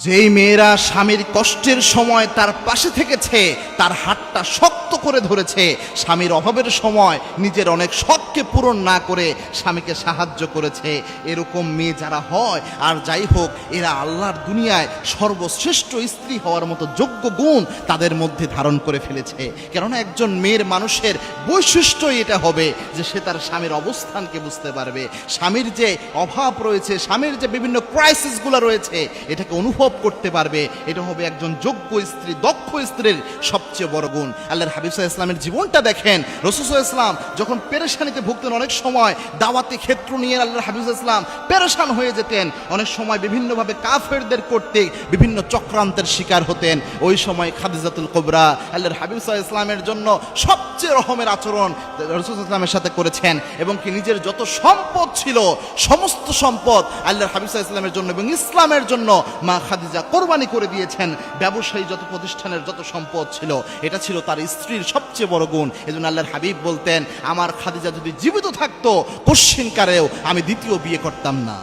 যেই মেয়েরা স্বামীর কষ্টের সময় তার পাশে থেকেছে, তার হাতটা শক্ত করে ধরেছে, স্বামীর অভাবের সময় নিজের অনেক শখকে পূরণ না করে স্বামীকে সাহায্য করেছে, এরকম মেয়ে যারা হয় আর যাই হোক, এরা আল্লাহর দুনিয়ায় সর্বশ্রেষ্ঠ স্ত্রী হওয়ার মতো যোগ্য গুণ তাদের মধ্যে ধারণ করে ফেলেছে। কেননা একজন মেয়ের মানুষের বৈশিষ্ট্যই এটা হবে যে সে তার স্বামীর অবস্থানকে বুঝতে পারবে, স্বামীর যে অভাব রয়েছে, স্বামীর যে বিভিন্ন ক্রাইসিসগুলো রয়েছে এটাকে অনুভব করতে পারবে। এটা হবে একজন যোগ্য স্ত্রী, দক্ষ স্ত্রীর সবচেয়ে বড় গুণ। আল্লাহর হাবিব সাল্লাল্লাহু আলাইহি ওয়াসাল্লামের জীবনটা দেখেন। রাসূল সাল্লাল্লাহু আলাইহি ওয়াসাল্লাম যখন পেরেশানিতে ভুগতেন, অনেক সময় দাওয়াতি ক্ষেত্র নিয়ে আল্লাহর হাবিব সাল্লাল্লাহু আলাইহি ওয়াসাল্লাম পেরেশান হয়ে যেতেন, অনেক সময় বিভিন্নভাবে কাফেরদের করতে বিভিন্ন চক্রান্তের শিকার হতেন। ওই সময় খাদিজাতুল কুবরা আল্লাহর হাবিব সাল্লাল্লাহু আলাইহি ওয়াসাল্লামের জন্য সবচেয়ে রহমের আচরণ রাসূল সাল্লাল্লাহু আলাইহি ওয়াসাল্লামের সাথে করেছেন, এবং কি নিজের যত সম্পদ ছিল সমস্ত সম্পদ আল্লাহর হাবিব সাল্লাল্লাহু আলাইহি ওয়াসাল্লামের জন্য এবং ইসলামের জন্য মা খাদিজা কোরবানি করে দিয়েছেন। ব্যবসায়ী যত প্রতিষ্ঠানের যত সম্পদ ছিল, এটা ছিল তার স্ত্রীর সবচেয়ে বড় গুণ। এজন্য আল্লাহর হাবিব বলতেন, আমার খাদিজা যদি জীবিত থাকতো কশ্চিনকালেও আমি দ্বিতীয় বিয়ে করতাম না।